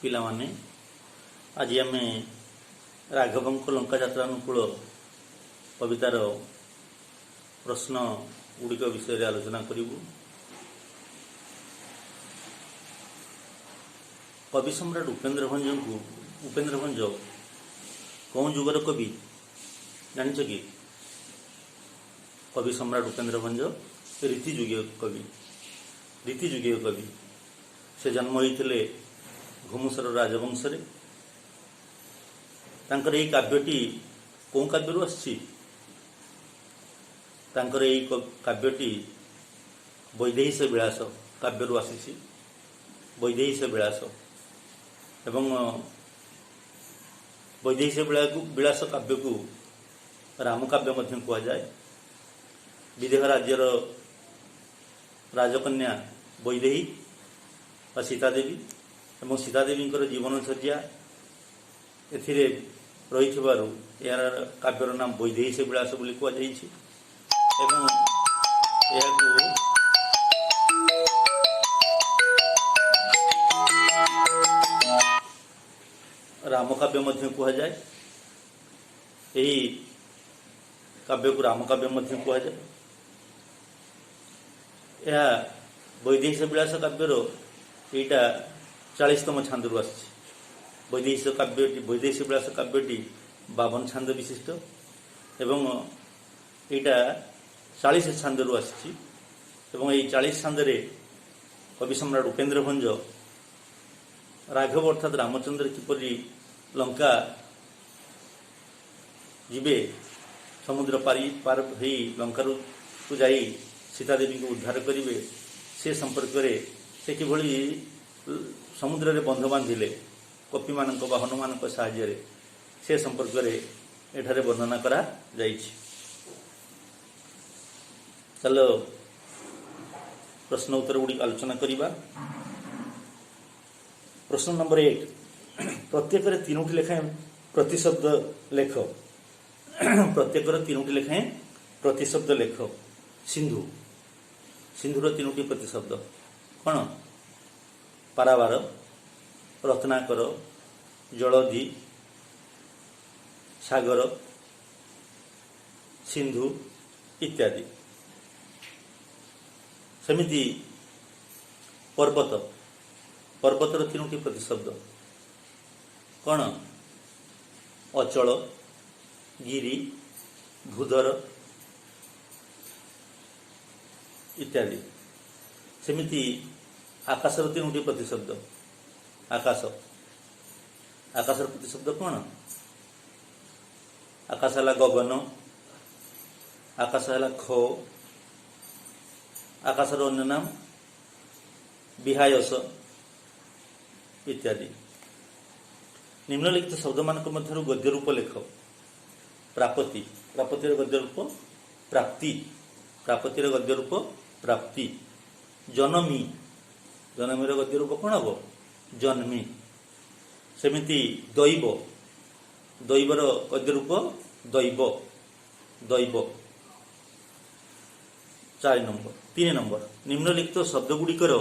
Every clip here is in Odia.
पिलामाने आज आम राघवंक लंका यात्रानुकूल कवितार प्रश्न गुड़िक विषय आलोचना करूँ। कवि सम्राट उपेन्द्र भंज कौन जुगर कवि जानिछ कि? कवि सम्राट उपेन्द्र भंज रीतिजुगीय कवि से जन्म होते घुमुसर राजवंश रे। तांकर यही काव्यटी कौन काव्यरू आसी? तांकर यही काव्यटी वैदेहीश विलास काव्यरू आसी। वैदेहीश विलास एवं वैदेहीश विलास काव्य को रामकाव्य मध्य कह जाए। विदेह राज्यर राजकन्या वैदेही और सीतादेवी एवं सीतादेवी जीवनचर्या एथिरे रही यार काव्यर नाम वैदेहीश विलास बोली कहुई। रामकाव्य मध्य कह जाए। यही काव्य को रामकाव्य मध्य कह जाए। यह वैदेहीश विलास काव्यर यहाँ 40तम छांदरू आसी। वैदेहीश विलास काव्यटी 52 छांद विशिष्ट एवं यहाँ 40 छांदरू आसी। यही 40 छांदे कवि सम्राट उपेन्द्र भंज राघव अर्थात रामचंद्र किपरि लंका जीवे समुद्र पार हो लंकारु को जाई सीतादेवी को उद्धार करेंगे से संपर्क से किभली समुद्र रे बंध बांधिले कपि मानक बा हनुमान साहाय्य से संपर्क एठारे वर्णना करा जाइछि। चलो प्रश्न उत्तर गुड़ी आलोचना करिबा। प्रश्न नंबर 1 प्रत्येक 3टी लेखाएं प्रतिशब्द लेख। प्रत्येक 3टी लेखाएं प्रतिशब्द लेख। सिंधु सिंधुर 3टी प्रतिशब्द कौन? पारावार, रत्नाकर, जलधि, सागर, सिंधु इत्यादि। सेमिति पर्वत पर्वतर 3टी प्रतिशब्द कौन? अचल, गिरी, भूधर इत्यादि। सेमिति आकाशर 3टी प्रतिशब्द आकाश आकाशर प्रतिशब्द कौन? आकाश है गगन, आकाश है खो, आकाशर अन्य नाम विहायस इत्यादि। निम्नलिखित शब्द मानक मध्यरु गद्य रूप लेख। प्रापति प्रापतिर गद्य रूप प्राप्ति। प्रापतिर गद्य रूप प्राप्ति। जनमी जनमीर गद्य रूप कौन हम? जन्मी। सेमिति दैव दैवर गद्य रूप दैव दैव। 3 नंबर निम्नलिखित शब्द गुड़िकर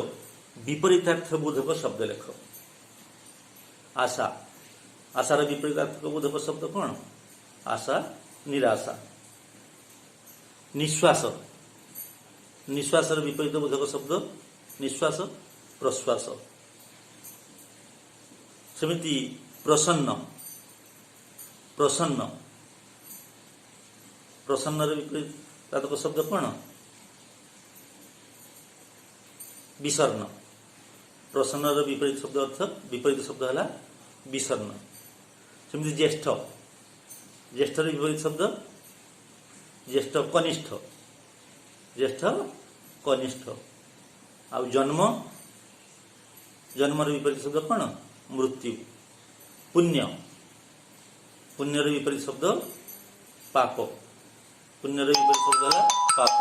विपरीतार्थ बोधक शब्द लेख। आशा आशार विपरीतार्थ बोधक शब्द कौन? आशा, निराशा। निश्वास निश्वासर विपरीत बोधक शब्द निश्वास, प्रश्वास। सेमिति प्रसन्न प्रसन्न प्रसन्नर विपरीत शब्द कौन? विसर्ण। प्रसन्नर विपरीत शब्द है विसर्ण। सेमिति ज्येष्ठ ज्येष्ठर विपरीत शब्द ज्येष्ठ, कनिष्ठ ज्येष्ठ, कनिष्ठ। आउ जन्म जन्मर विपरीत शब्द कौन? मृत्यु। पुण्य पुण्यर विपरीत शब्द पाप। पुण्यर विपरीत शब्द है पाप।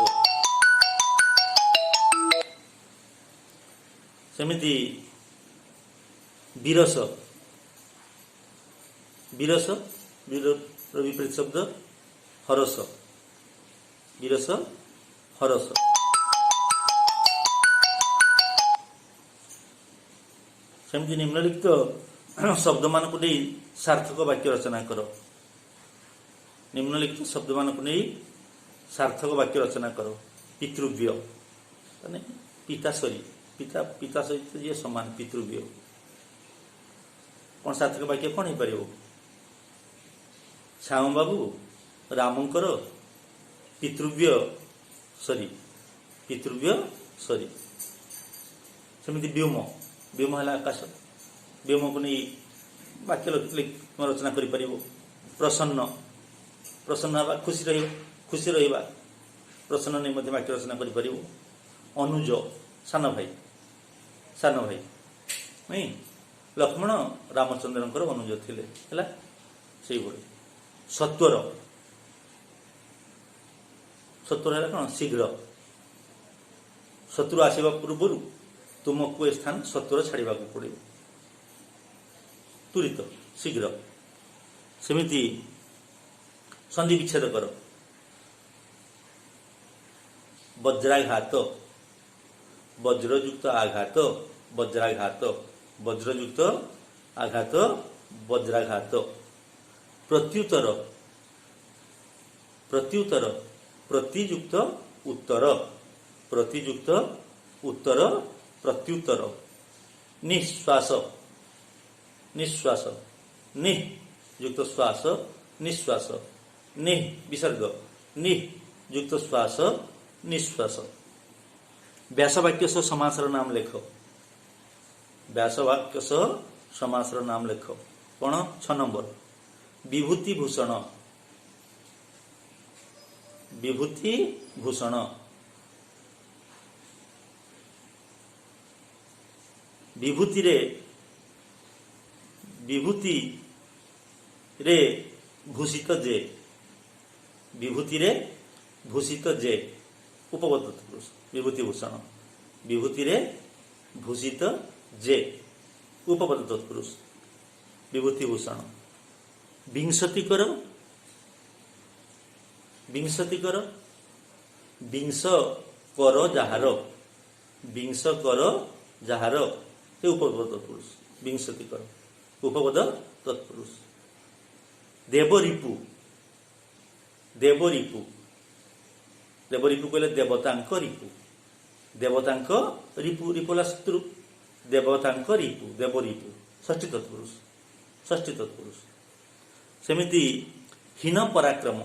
सेमिति विरस विरस विपरीत शब्द हरस। विरस, हरस। ସେମିତି ନିମ୍ନଲିଖିତ ଶବ୍ଦମାନଙ୍କୁ ନେଇ ସାର୍ଥକ ବାକ୍ୟ ରଚନା କର। ନିମ୍ନଲିଖିତ ଶବ୍ଦମାନଙ୍କୁ ନେଇ ସାର୍ଥକ ବାକ୍ୟ ରଚନା କର। ପିତୃବ୍ୟ ମାନେ ପିତା ପିତା ସହିତ ଯିଏ ସମାନ ପିତୃବ୍ୟ। କ'ଣ ସାର୍ଥକ ବାକ୍ୟ କ'ଣ ହେଇପାରିବ? ଶ୍ୟାମ ବାବୁ ରାମଙ୍କର ପିତୃବ୍ୟ ସରି। ସେମିତି ବ୍ଯୋମ ହେଲା ଆକାଶ। ବ୍ଯୋମକୁ ନେଇ ବାକ୍ୟ ରଚନା କରିପାରିବ। ପ୍ରସନ୍ନ ହେବା ଖୁସି ରହିବା ପ୍ରସନ୍ନ ନେଇ ମଧ୍ୟ ବାକ୍ୟ ରଚନା କରିପାରିବ। ଅନୁଜ ସାନ ଭାଇ ନାଇଁ, ଲକ୍ଷ୍ମଣ ରାମଚନ୍ଦ୍ରଙ୍କର ଅନୁଜ ଥିଲେ ହେଲା ସେଇଭଳି। ସତ୍ୱର ହେଲା କ'ଣ? ଶୀଘ୍ର। ଶତ୍ରୁ ଆସିବା ପୂର୍ବରୁ ତୁମକୁ ଏ ସ୍ଥାନ ସତ୍ୱର ଛାଡ଼ିବାକୁ ପଡ଼ିବ। ତୁରିତ ଶୀଘ୍ର। ସେମିତି ସନ୍ଧି ବିଚ୍ଛେଦ କର। ବଜ୍ରାଘାତ ବଜ୍ରଯୁକ୍ତ ଆଘାତ ବଜ୍ରାଘାତ ବଜ୍ରଯୁକ୍ତ ଆଘାତ ବଜ୍ରାଘାତ। ପ୍ରତ୍ୟୁତ୍ତର ପ୍ରତିଯୁକ୍ତ ଉତ୍ତର ପ୍ରତ୍ୟୁତ୍ତର। ନିଃଶ୍ୱାସ ନିଃ ଯୁକ୍ତ ଶ୍ୱାସ ନିଃଶ୍ୱାସ। ନିଃ ବିସର୍ଗ ନିଃ ଯୁକ୍ତ ଶ୍ୱାସ ନିଃଶ୍ୱାସ। ବ୍ୟାସବାକ୍ୟ ସହ ସମାସର ନାମ ଲେଖ। ବ୍ୟାସବାକ୍ୟ ସହ ସମାସର ନାମ ଲେଖ। କ'ଣ? 6 ନମ୍ବର ବିଭୂତିଭୂଷଣ। ବିଭୂତିରେ ଭୂଷିତ ଯେ ଉପପଦ ତତ୍ପୁରୁଷ। ବିଭୂତିଭୂଷଣ ବିଭୂତିରେ ଭୂଷିତ ଯେ ଉପପଦ ତତ୍ପୁରୁଷ ବିଭୂତିଭୂଷଣ। ବିଂଶତିକର ବିଂଶ କର ଯାହାର ସେ ଉପପଦ ତତ୍ପୁରୁଷ ବିଂଶତିକର ଉପପଦ ତତ୍ପୁରୁଷ। ଦେବରିପୁ କହିଲେ ଦେବତାଙ୍କ ରିପୁ ହେଲା ଶତ୍ରୁ। ଦେବତାଙ୍କ ଦେବରିପୁ ଷଷ୍ଠୀ ତତ୍ପୁରୁଷ। ସେମିତି ହୀନ ପରାକ୍ରମ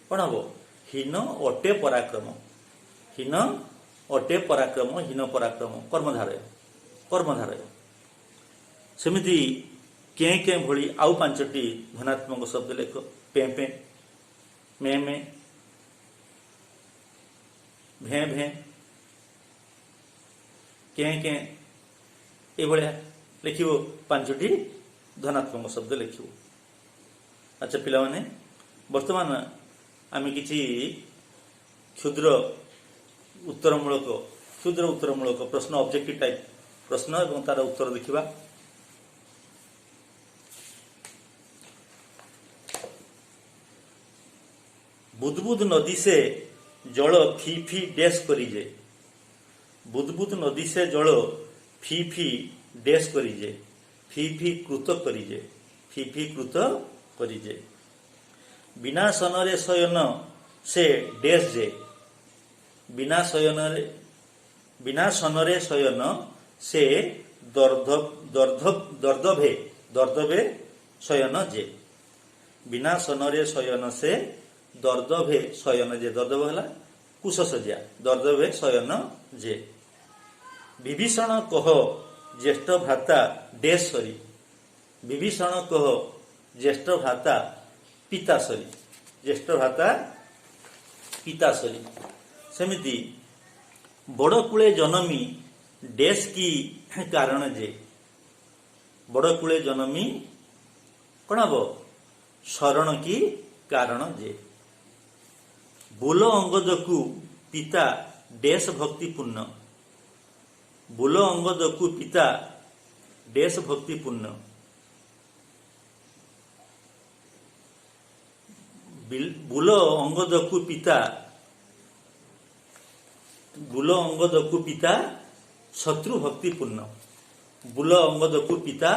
କ'ଣ ହବ? ହୀନ ଅଟେ ପରାକ୍ରମ ହୀନ ପରାକ୍ରମ କର୍ମଧାରୟ। ସେମିତି କେଁ ଭଳି ଆଉ 5ଟି ଧନାତ୍ମକ ଶବ୍ଦ ଲେଖ। ପେଁ ମେ ଭେଁ କେଁ ଏଭଳିଆ ଲେଖିବ। 5ଟି ଧନାତ୍ମକ ଶବ୍ଦ ଲେଖିବ। ଆଚ୍ଛା ପିଲାମାନେ, ବର୍ତ୍ତମାନ ଆମେ କିଛି କ୍ଷୁଦ୍ର ଉତ୍ତରମୂଳକ ପ୍ରଶ୍ନ, ଅବଜେକ୍ଟିଭ ଟାଇପ୍ ପ୍ରଶ୍ନ ଏବଂ ତାର ଉତ୍ତର ଦେଖିବା। ବୁଦବୁଦ ନଦୀ ସେ ଜଳ ଫି ଫି ଡ୍ୟାସ୍ କରିଯେ। ବୁଦବୁଦ ନଦୀ ସେ ଜଳ ଫି ଫି ଡ୍ୟାସ୍ କରିଯେ। ଫି ଫି କୃତ କରିଯେ। ବିନା ସନରେ ଶୟନ ସେ ଡ୍ୟାସ୍ ଯେ। ବିନା ସନରେ ଶୟନ ସେ ଦର୍ଦଭେ ଶୟନ ଯେ। ବିନା ସନରେ ଶୟନ ସେ ଦର୍ଦଭେ ଶୟନ ଯେ। ଦର୍ଦଭ ହେଲା କୁଶଶଯ୍ୟା। ଦର୍ଦଭେ ଶୟନ ଯେ। ବିଭୀଷଣ କହ ଜ୍ୟେଷ୍ଠ ଭ୍ରାତା ଡ୍ୟାସ୍ ସରି। ବିଭୀଷଣ କହ ଜ୍ୟେଷ୍ଠ ଭ୍ରାତା ପିତାସରି। ସେମିତି ବଡ଼ କୂଳେ ଜନମୀ ଡ୍ୟାସ୍ କି କାରଣ ଯେ। ବଡ଼ କୂଳେ ଜନମୀ କ'ଣ ହବ? ଶରଣ କି କାରଣ ଯେ। ବୋଲ ଅଙ୍ଗଦକୁ ପିତା ଡ୍ୟାସ୍ ଭକ୍ତିପୂର୍ଣ୍ଣ। ବୋଲ ଅଙ୍ଗଦକୁ ପିତା ଡ୍ୟାସ୍ ଭକ୍ତିପୂର୍ଣ୍ଣ। ବୁଲ ଅଙ୍ଗଦକୁ ପିତା ବୁଲ ଅଙ୍ଗଦକୁ ପିତା ଶତ୍ରୁ ଭକ୍ତି ପୂର୍ଣ୍ଣ। ବୁଲ ଅଙ୍ଗଦକୁ ପିତା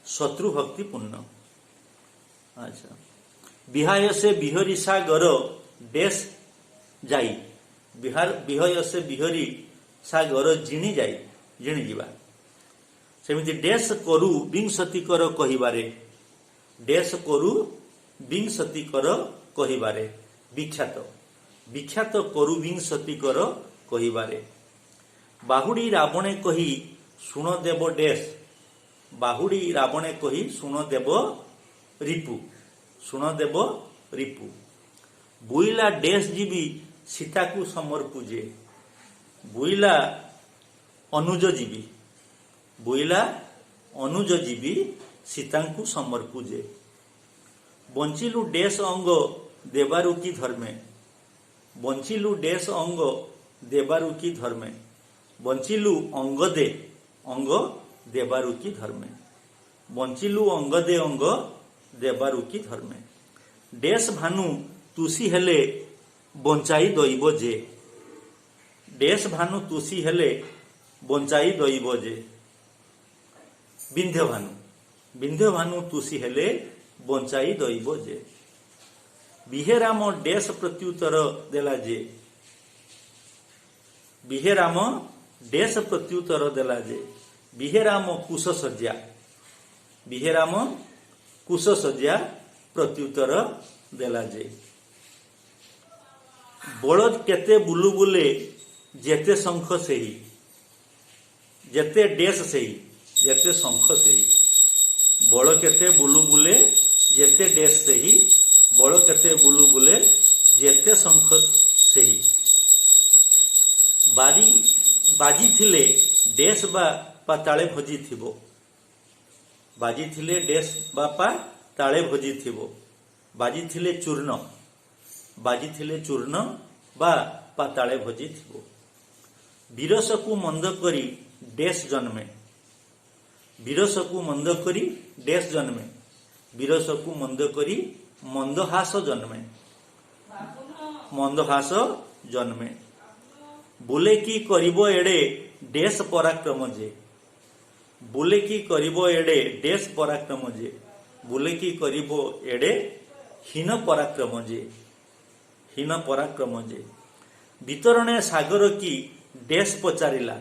ଶତ୍ରୁ ଭକ୍ତି ପୂର୍ଣ୍ଣ। ଆଚ୍ଛା, ବିହାୟ ସେ ବିହରୀ ସାଗର ଡେସ୍ ଯାଇ। ବିହୟ ସେ ବିହରୀ ସାଗର ଜିଣି ଯାଇ, ଜିଣି ଯିବା। ସେମିତି ଡେସ୍ କରୁ ବିଂଶତିକର କହିବାରେ, ଡେସ୍ କରୁ ବିଂଶତିକର କହିବାରେ, ବିଖ୍ୟାତ। ବିଖ୍ୟାତ କରୁ ବିଂଶତିକର କହିବାରେ। ବାହୁଡ଼ି ରାବଣେ କହି ଶୁଣ ଦେବ ଡେସ୍। ବାହୁଡ଼ି ରାବଣେ କହି ଶୁଣ ଦେବ ରିପୁ। ଶୁଣ ଦେବ ରିପୁ। ବୁଇଲା ଡେସ୍ ଯିବି ସୀତାକୁ ସମର ପୂଜେ। ବୁଇଲା ଅନୁଜ ଯିବି। ବୁଇଲା ଅନୁଜ ଯିବି ସୀତାଙ୍କୁ ସମର ପୂଜେ। ବଞ୍ଚିଲୁ ଡେସ୍ ଅଙ୍ଗ ଦେବାରୁ କି ଧର୍ମେ। ବଞ୍ଚିଲୁ ଡେସ୍ ଅଙ୍ଗ ଦେବାରୁ କି ଧର୍ମେ। ବଞ୍ଚିଲୁ ଅଙ୍ଗ ଦେ ଅଙ୍ଗ ଦେବାରୁ କି ଧର୍ମେ। ବଞ୍ଚିଲୁ ଅଙ୍ଗ ଦେ ଅଙ୍ଗ ଦେବାରୁ କି ଧର୍ମେ। ଡେସ୍ ଭାନୁ ତୁସି ହେଲେ ବଞ୍ଚାଇ ଦଇବ ଯେ। ଡେସ୍ ଭାନୁ ତୁସି ହେଲେ ବଞ୍ଚାଇ ଦଇବ ଯେ। ବିନ୍ଧ୍ୟ ଭାନୁ। ବିନ୍ଧ୍ୟ ଭାନୁ ତୁସି ହେଲେ ବଞ୍ଚାଇ ଦଇବ ଯେ। ବିହେରାମ ଡେସ୍ ପ୍ରତ୍ୟୁତ୍ତର ଦେଲା ଯେ। ବିହେରାମ ଡେସ୍ ପ୍ରତ୍ୟୁତ୍ତର ଦେଲା ଯେ। ବିହେରାମ କୁଶଶଯ୍ୟା। ବିହେରାମ କୁଶଶଯ୍ୟା ପ୍ରତ୍ୟୁତ୍ତର ଦେଲା ଯେ। ବଳଦ କେତେ ବୁଲୁ ବୁଲେ ଯେତେ ଶଙ୍ଖ ସେହି। ଯେତେ ଡେସ୍ ସେହି, ଯେତେ ଶଙ୍ଖ ସେହି। ବଳ କେତେ ବୁଲୁ ବୁଲେ ଯେତେ ଡେସ୍ ସେହି। ବଳ କେତେ ବୁଲୁ ବୁଲେ ଯେତେ ଶଙ୍ଖ ସେହି। ବାଜିଥିଲେ ଡେସ୍ ବା ତାଳେ ଭଜିଥିବ। ବାଜିଥିଲେ ଡେସ୍ ବାପା ତାଳେ ଭଜିଥିବ। ବାଜିଥିଲେ ଚୂର୍ଣ୍ଣ। ବାଜିଥିଲେ ଚୂର୍ଣ୍ଣ ବା ପାତାଳେ ଭଜିଥିବ। ବିରସକୁ ମନ୍ଦ କରି ଡେସ୍ ଜନ୍ମେ। ବିରସକୁ ମନ୍ଦ କରି ଡେସ୍ ଜନ୍ମେ। ବିରସକୁ ମନ୍ଦ କରି ମନ୍ଦହାସ ଜନ୍ମେ। ମନ୍ଦହାସ ଜନ୍ମେ। ବୋଲେ କି କରିବ ଏଡ଼େ ଡେସ୍ ପରାକ୍ରମ ଯେ। ବୋଲେ କି କରିବ ଏଡ଼େ ଡେସ୍ ପରାକ୍ରମ ଯେ। ବୋଲେ କି କରିବ ଏଡ଼େ ହୀନ ପରାକ୍ରମ ଯେ। ହୀନ ପରାକ୍ରମ ଯେ। ବିତରଣେ ସାଗର କି ଡେସ୍ ପଚାରିଲା।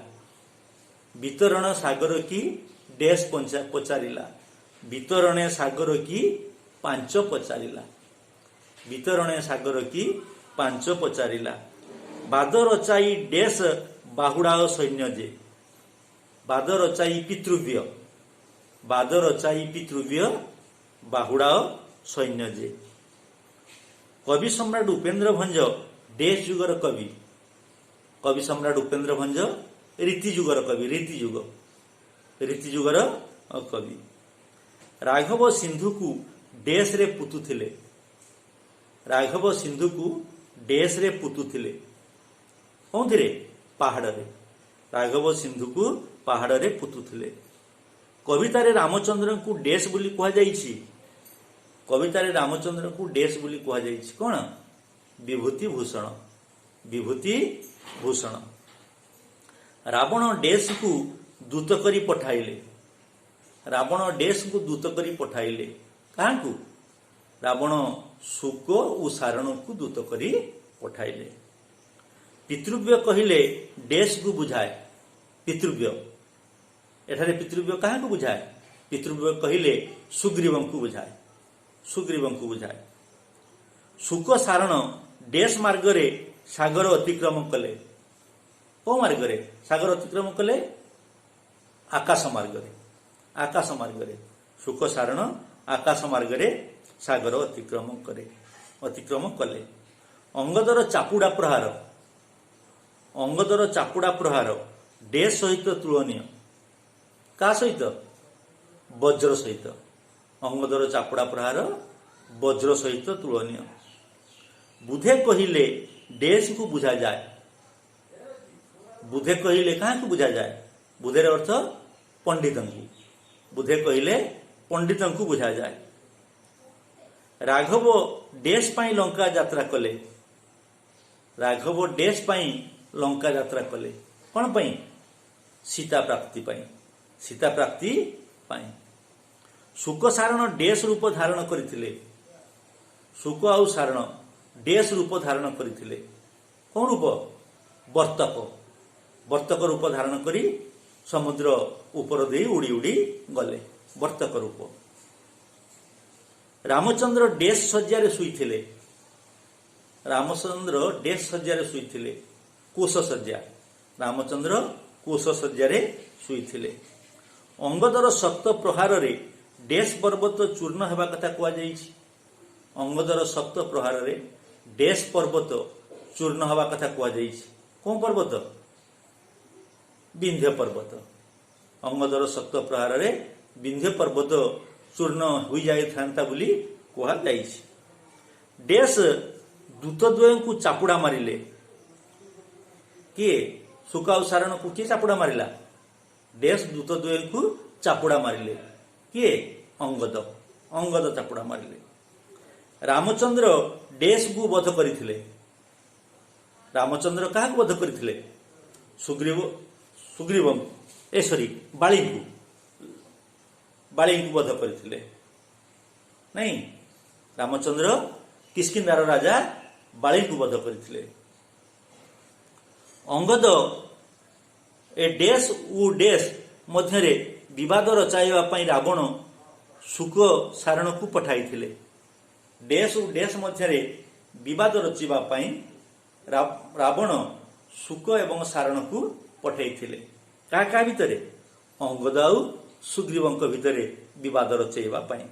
ବିତରଣ ସାଗର କି ଡେସ୍ ପଚାରିଲା। ବିତରଣେ ସାଗର କି ପାଞ୍ଚ ପଚାରିଲା। ବିତରଣେ ସାଗର କି ପାଞ୍ଚ ପଚାରିଲା। ବାଦ ରଚାଇ ଡେସ୍ ବାହୁଡ଼ାଅ ସୈନ୍ୟ ଯେ। ବାଦ ରଚାଇ ପିତୃବ୍ୟ। ବାଦ ରଚାଇ ପିତୃବ୍ୟ ବାହୁଡ଼ାଅ ସୈନ୍ୟ ଯେ। କବି ସମ୍ରାଟ ଉପେନ୍ଦ୍ର ଭଞ୍ଜ ଡେସ୍ ଯୁଗର କବି। କବି ସମ୍ରାଟ ଉପେନ୍ଦ୍ର ଭଞ୍ଜ ରୀତି ଯୁଗର କବି। ରୀତି ଯୁଗ, ରୀତି ଯୁଗର କବି। ରାଘବ ସିନ୍ଧୁକୁ ଡେସ୍ ରେ ପୁତୁଥିଲେ। ରାଘବ ସିନ୍ଧୁକୁ ଡେସ୍ ରେ ପୁତୁଥିଲେ। କୋଉଥିରେ? ପାହାଡ଼ରେ। ରାଘବ ସିନ୍ଧୁକୁ ପାହାଡ଼ରେ ପୁତୁଥିଲେ। କବିତାରେ ରାମଚନ୍ଦ୍ରଙ୍କୁ ଡେସ୍ ବୋଲି କୁହାଯାଇଛି। କବିତାରେ ରାମଚନ୍ଦ୍ରଙ୍କୁ ଡେସ୍ ବୋଲି କୁହାଯାଇଛି କଣ? ବିଭୂତି ଭୂଷଣ। ବିଭୂତି ଭୂଷଣ। ରାବଣ ଡେସ୍କୁ ଦୂତ କରି ପଠାଇଲେ। ରାବଣ ଡେସ୍କୁ ଦୂତ କରି ପଠାଇଲେ। କାହାକୁ? ରାବଣ ଶୁକ ଓ ସାରଣକୁ ଦୂତ କରି ପଠାଇଲେ। ପିତୃବ୍ୟ କହିଲେ ଡେସ୍କୁ ବୁଝାଏ। ପିତୃବ୍ୟ, ଏଠାରେ ପିତୃବ୍ୟ କାହାକୁ ବୁଝାଏ? ପିତୃବ୍ୟ କହିଲେ ସୁଗ୍ରୀବଙ୍କୁ ବୁଝାଏ। ସୁଗ୍ରୀବଙ୍କୁ ବୁଝାଏ। ଶୁକ ସାରଣ ଡେସ୍ ମାର୍ଗରେ ସାଗର ଅତିକ୍ରମ କଲେ। କୋଉ ମାର୍ଗରେ ସାଗର ଅତିକ୍ରମ କଲେ? ଆକାଶ ମାର୍ଗରେ। ଆକାଶ ମାର୍ଗରେ। ଶୁକ ସାରଣ ଆକାଶ ମାର୍ଗରେ ସାଗର ଅତିକ୍ରମ କଲେ। ଅଙ୍ଗଦର ଚାପୁଡ଼ା ପ୍ରହାର। ଅଙ୍ଗଦର ଚାପୁଡ଼ା ପ୍ରହାର ଡେସ୍ ସହିତ ତୁଳନୀୟ। କାହା ସହିତ? ବଜ୍ର ସହିତ। ଅଙ୍ଗଦର ଚାପୁଡ଼ା ପ୍ରହାର ବଜ୍ର ସହିତ ତୁଳନୀୟ। ବୁଧେ କହିଲେ ଡେସ୍କୁ ବୁଝାଯାଏ। ବୁଧେ କହିଲେ କାହାକୁ ବୁଝାଯାଏ? ବୁଧେର ଅର୍ଥ ପଣ୍ଡିତଙ୍କୁ। ବୁଧେ କହିଲେ ପଣ୍ଡିତଙ୍କୁ ବୁଝାଯାଏ। ରାଘବ ଡେସ୍ ପାଇଁ ଲଙ୍କା ଯାତ୍ରା କଲେ। ରାଘବ ଡେସ୍ ପାଇଁ ଲଙ୍କା ଯାତ୍ରା କଲେ। କ'ଣ ପାଇଁ? ସୀତା ପ୍ରାପ୍ତି ପାଇଁ। ସୀତା ପ୍ରାପ୍ତି ପାଇଁ ଶୁକ ସାରଣ ଡେସ୍ ରୂପ ଧାରଣ କରିଥିଲେ। ଶୁକ ଆଉ ସାରଣ ଡେସ୍ ରୂପ ଧାରଣ କରିଥିଲେ। କ'ଣ ରୂପ? ବର୍ତ୍ତକ। ବର୍ତ୍ତକ ରୂପ ଧାରଣ କରି ସମୁଦ୍ର ଉପର ଦେଇ ଉଡ଼ି ଉଡ଼ି ଗଲେ। ବର୍ତ୍ତକ ରୂପ। ରାମଚନ୍ଦ୍ର ଡେସ୍ ଶଯ୍ୟାରେ ଶୋଇଥିଲେ। ରାମଚନ୍ଦ୍ର ଡେସ୍ ଶଯ୍ୟାରେ ଶୋଇଥିଲେ। କୋଷ ଶଯ୍ୟା। ରାମଚନ୍ଦ୍ର କୋଷ ଶଯ୍ୟାରେ ଶୋଇଥିଲେ। ଅଙ୍ଗଦର ଶକ୍ତ ପ୍ରହାରରେ ଡେସ୍ ପର୍ବତ ଚୂର୍ଣ୍ଣ ହେବା କଥା କୁହାଯାଇଛି। ଅଙ୍ଗଦର ଶକ୍ତ ପ୍ରହାରରେ ଡେସ୍ ପର୍ବତ ଚୂର୍ଣ୍ଣ ହେବା କଥା କୁହାଯାଇଛି। କେଉଁ ପର୍ବତ? ବିନ୍ଧ୍ୟ ପର୍ବତ। ଅଙ୍ଗଦର ଶକ୍ତ ପ୍ରହାରରେ ବିନ୍ଧ୍ୟ ପର୍ବତ ଚୂର୍ଣ୍ଣ ହୋଇଯାଇଥାନ୍ତା ବୋଲି କୁହାଯାଇଛି। ଡେସ୍ ଦୂତଦ୍ୱୟଙ୍କୁ ଚାପୁଡ଼ା ମାରିଲେ। କିଏ? ଶୁକ ଆଉ ସାରଣକୁ କିଏ ଚାପୁଡ଼ା ମାରିଲା? ଡେସ୍ ଦୂତଦ୍ୱୟଙ୍କୁ ଚାପୁଡ଼ା ମାରିଲେ। କିଏ? ଅଙ୍ଗଦ। ଅଙ୍ଗଦ ଚାପୁଡ଼ା ମାରିଲେ। ରାମଚନ୍ଦ୍ର ଡେସ୍କୁ ବଧ କରିଥିଲେ। ରାମଚନ୍ଦ୍ର କାହାକୁ ବଧ କରିଥିଲେ? ବାଳୀଙ୍କୁ ବଧ କରିଥିଲେ। ନାଇଁ, ରାମଚନ୍ଦ୍ର କିଷ୍କିନ୍ଧାର ରାଜା ବାଳୀଙ୍କୁ ବଧ କରିଥିଲେ। ଅଙ୍ଗଦ ଏ ଡେସ୍ ଓ ଡେସ୍ ମଧ୍ୟରେ ବିବାଦ ରଚାଇବା ପାଇଁ ରାବଣ ଶୁକ ସାରଣକୁ ପଠାଇଥିଲେ। ଡେସ୍ ଓ ଡେସ୍ ମଧ୍ୟରେ ବିବାଦ ରଚିବା ପାଇଁ ରାବଣ ଶୁକ ଏବଂ ସାରଣକୁ ପଠାଇଥିଲେ। କାହା କାହା ଭିତରେ? ଅଙ୍ଗଦ ଆଉ ସୁଗ୍ରୀବଙ୍କ ଭିତରେ ବିବାଦ ରଚେଇବା ପାଇଁ।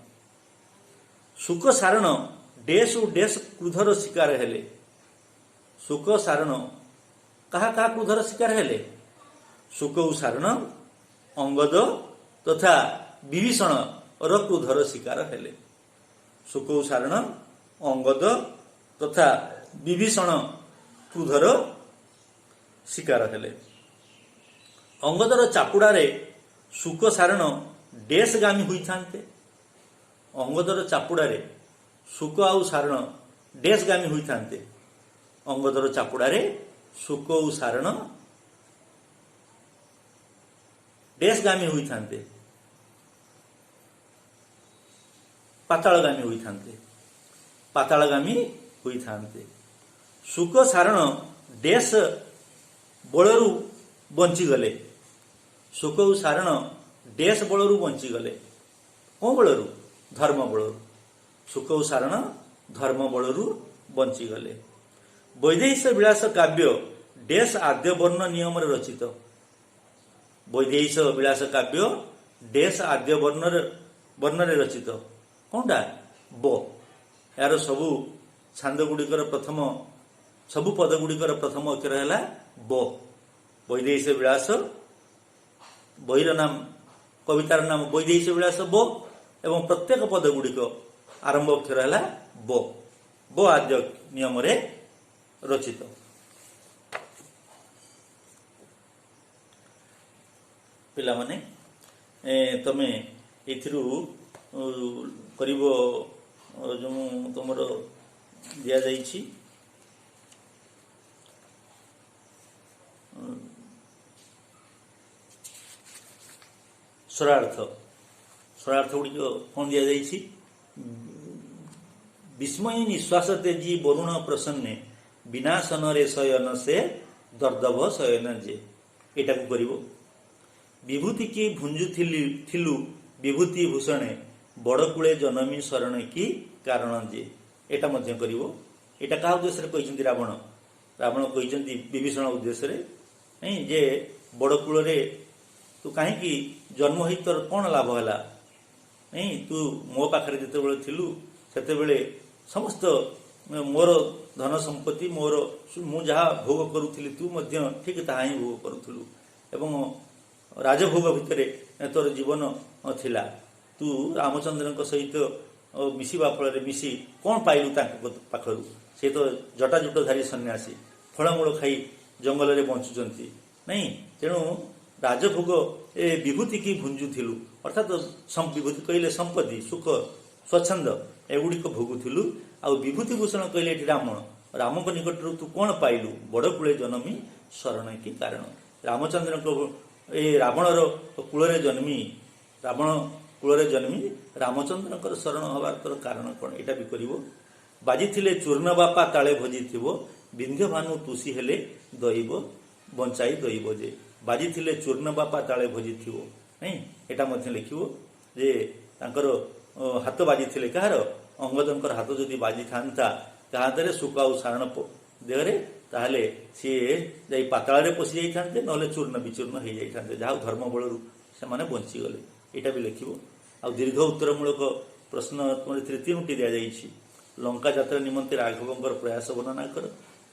ଶୁକ ସାରଣ ଡେସ୍ ଓ ଡେସ୍ କ୍ରୋଧର ଶିକାର ହେଲେ। ଶୁକ ସାରଣ କାହା କାହା କ୍ରୋଧର ଶିକାର ହେଲେ? ଶୁକ ଓ ସାରଣ ଅଙ୍ଗଦ ତଥା ବିଭୀଷଣର କ୍ରୋଧର ଶିକାର ହେଲେ। ଶୁକ ଓ ସାରଣ ଅଙ୍ଗଦ ତଥା ବିଭୀଷଣ କ୍ରୋଧର ଶିକାର ହେଲେ। ଅଙ୍ଗଦର ଚାପୁଡ଼ାରେ ଶୁକ ସାରଣ ଡେସ୍ ଗାମୀ ହୋଇଥାନ୍ତେ। ଅଙ୍ଗଦର ଚାପୁଡ଼ାରେ ଶୁକ ଆଉ ସାରଣ ଡେସ୍ ଗାମୀ ହୋଇଥାନ୍ତେ। ଅଙ୍ଗଦର ଚାପୁଡ଼ାରେ ଶୁକ ଓ ସାରଣ ଡେସ୍ ଗାମୀ ହୋଇଥାନ୍ତେ। ପାତାଳଗାମୀ ହୋଇଥାନ୍ତେ। ପାତାଳଗାମୀ ହୋଇଥାନ୍ତେ। ଶୁକ ସାରଣ ଡେସ୍ ବଳରୁ ବଞ୍ଚିଗଲେ। ଶୁକ ଓ ସାରଣ ଡେସ୍ ବଳରୁ ବଞ୍ଚିଗଲେ। କେଉଁ ବଳରୁ? ଧର୍ମ ବଳରୁ। ଶୁକ ଓ ସାରଣ ଧର୍ମ ବଳରୁ ବଞ୍ଚିଗଲେ। ବୈଦେହୀଶ ବିଳାସ କାବ୍ୟ ଡେସ୍ ଆଦ୍ୟ ବର୍ଣ୍ଣ ନିୟମରେ ରଚିତ। ବୈଦେହୀଶ ବିଳାସ କାବ୍ୟ ଡେସ୍ ଆଦ୍ୟ ବର୍ଣ୍ଣରେ ରଚିତ। କଣଟା? ବ। ଏହାର ସବୁ ଛାନ୍ଦ ଗୁଡ଼ିକର ପ୍ରଥମ, ସବୁ ପଦ ଗୁଡ଼ିକର ପ୍ରଥମ ଅକ୍ଷର ହେଲା ବ। ବୈଦେହୀଶ ବିଳାସ, ବହିର ନାମ, କବିତାର ନାମ ବୈଦେହୀଶ ବିଳାସ ବ ଏବଂ ପ୍ରତ୍ୟେକ ପଦ ଗୁଡ଼ିକ ଆରମ୍ଭ ଅକ୍ଷର ହେଲା ବ। ବ ଆଦ୍ୟ ନିୟମରେ ରଚିତ। ପିଲାମାନେ, ତମେ ଏଥିରୁ କରିବ ଯେଉଁ ତୁମର ଦିଆଯାଇଛି ସ୍ୱରାର୍ଥ। ସ୍ୱରାର୍ଥ ଗୁଡ଼ିକ କ'ଣ ଦିଆଯାଇଛି? ବିସ୍ମୟୀ ନିଶ୍ୱାସ ତେଜି ବରୁଣ ପ୍ରସନ୍ନେ ବିନାଶନରେ ଶୟନ ସେ ଦର୍ଦଭ ଶୟନ ଯେ। ଏଟାକୁ କରିବ। ବିଭୂତି କି ଭୁଞ୍ଜୁଥିଲୁ ବିଭୂତି ଭୂଷଣେ ବଡ଼କୂଳେ ଜନମୀ ଶରଣ କି କାରଣ ଯେ। ଏଟା ମଧ୍ୟ କରିବ। ଏଟା କାହା ଉଦ୍ଦେଶ୍ୟରେ କହିଛନ୍ତି? ରାବଣ। ରାବଣ କହିଛନ୍ତି ବିଭୀଷଣ ଉଦ୍ଦେଶ୍ୟରେ, ଯେ ବଡ଼କୂଳରେ ତୁ କାହିଁକି ଜନ୍ମ ହୋଇ ତୋର କ'ଣ ଲାଭ ହେଲା? ତୁ ମୋ ପାଖରେ ଯେତେବେଳେ ଥିଲୁ ସେତେବେଳେ ସମସ୍ତ ମୋର ଧନ ସମ୍ପତ୍ତି, ମୁଁ ଯାହା ଭୋଗ କରୁଥିଲି ତୁ ମଧ୍ୟ ଠିକ୍ ତାହା ହିଁ ଭୋଗ କରୁଥିଲୁ ଏବଂ ରାଜଭୋଗ ଭିତରେ ତୋର ଜୀବନ ଥିଲା। ତୁ ରାମଚନ୍ଦ୍ରଙ୍କ ସହିତ ମିଶିବା ଫଳରେ ମିଶି କ'ଣ ପାଇଲୁ ତାଙ୍କ ପାଖରୁ? ସେ ତ ଜଟାଜୁଟଧାରୀ ସନ୍ନ୍ୟାସୀ, ଫଳମୂଳ ଖାଇ ଜଙ୍ଗଲରେ ବଞ୍ଚୁଛନ୍ତି। ତେଣୁ ରାଜଭୋଗ ବିଭୂତି କି ଭୁଞ୍ଜୁଥିଲୁ, ଅର୍ଥାତ୍ ବିଭୂତି କହିଲେ ସମ୍ପତ୍ତି, ସୁଖ, ସ୍ୱଚ୍ଛନ୍ଦ ଏଗୁଡ଼ିକ ଭୋଗୁଥିଲୁ। ଆଉ ବିଭୂତି ଭୂଷଣ କହିଲେ ଏଠି ରାମଙ୍କ ନିକଟରୁ ତୁ କ'ଣ ପାଇଲୁ? ବଡ଼ କୂଳେ ଜନମି ଶରଣ କି କାରଣ। ରାମଚନ୍ଦ୍ରଙ୍କ ଏ ରାବଣର କୂଳରେ ଜନ୍ମି ରାମଚନ୍ଦ୍ରଙ୍କର ଶରଣ ହେବାର କାରଣ କ'ଣ? ଏଇଟା ବି କରିବ। ବାଜିଥିଲେ ଚୂର୍ଣ୍ଣ ବାପା ତାଳେ ଭଜିଥିବ, ବିନ୍ଧ୍ୟ ଭାନୁ ତୁଷି ହେଲେ ଦଇବ ବଞ୍ଚାଇ ଦଇବ ଯେ। ବାଜିଥିଲେ ଚୂର୍ଣ୍ଣ ବାପା ତାଳେ ଭଜିଥିବ, ନାଇଁ ଏଇଟା ମଧ୍ୟ ଲେଖିବ ଯେ ତାଙ୍କର ହାତ ବାଜିଥିଲେ, କାହାର? ଅଙ୍ଗଦଙ୍କର ହାତ ଯଦି ବାଜିଥାନ୍ତା କାହା ଦେହରେ? ଶୁକ ଆଉ ସାରଣ ଦେହରେ, ତାହେଲେ ସିଏ ଯାଇ ପାତାଳରେ ପଶି ଯାଇଥାନ୍ତେ, ନହେଲେ ଚୂର୍ଣ୍ଣ ବିଚୂର୍ଣ୍ଣ ହେଇଯାଇଥାନ୍ତେ। ଯାହା ହଉ ଧର୍ମ ବଳରୁ ସେମାନେ ବଞ୍ଚିଗଲେ, ଏଇଟା ବି ଲେଖିବ। ଆଉ ଦୀର୍ଘ ଉତ୍ତରମୂଳକ ପ୍ରଶ୍ନ ଏଥିରେ 3ଟି ଦିଆଯାଇଛି। ଲଙ୍କା ଯାତ୍ରା ନିମନ୍ତେ ରାଘବଙ୍କର ପ୍ରୟାସ ବର୍ଣ୍ଣନା କର।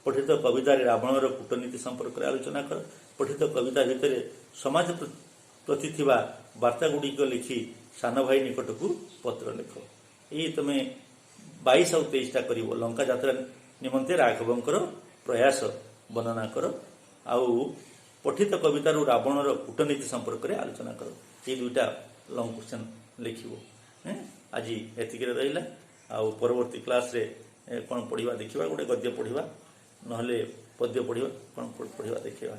ପଠିତ କବିତାରେ ରାବଣର କୂଟନୀତି ସମ୍ପର୍କରେ ଆଲୋଚନା କର। ପଠିତ କବିତା ଭିତରେ ସମାଜ ପ୍ରତି ଥିବା ବାର୍ତ୍ତାଗୁଡ଼ିକ ଲେଖି ସାନ ଭାଇ ନିକଟକୁ ପତ୍ର ଲେଖ। ଏଇ ତମେ 22 ଆଉ 23ଟା କରିବ। ଲଙ୍କା ଯାତ୍ରା ନିମନ୍ତେ ରାଘବଙ୍କର ପ୍ରୟାସ ବର୍ଣ୍ଣନା କର, ଆଉ ପଠିତ କବିତାରୁ ରାବଣର କୂଟନୀତି ସମ୍ପର୍କରେ ଆଲୋଚନା କର। ଏଇ 2ଟା ଲଙ୍ଗ କ୍ୱେଶ୍ଚନ୍ ଲେଖିବ। ଆଜି ଏତିକିରେ ରହିଲା। ଆଉ ପରବର୍ତ୍ତୀ କ୍ଲାସ୍ରେ କ'ଣ ପଢ଼ିବା ଦେଖିବା। ଗୋଟେ ଗଦ୍ୟ ପଢ଼ିବା, ନହେଲେ ପଦ୍ୟ ପଢ଼ିବା, କ'ଣ ପଢ଼ିବା ଦେଖିବା।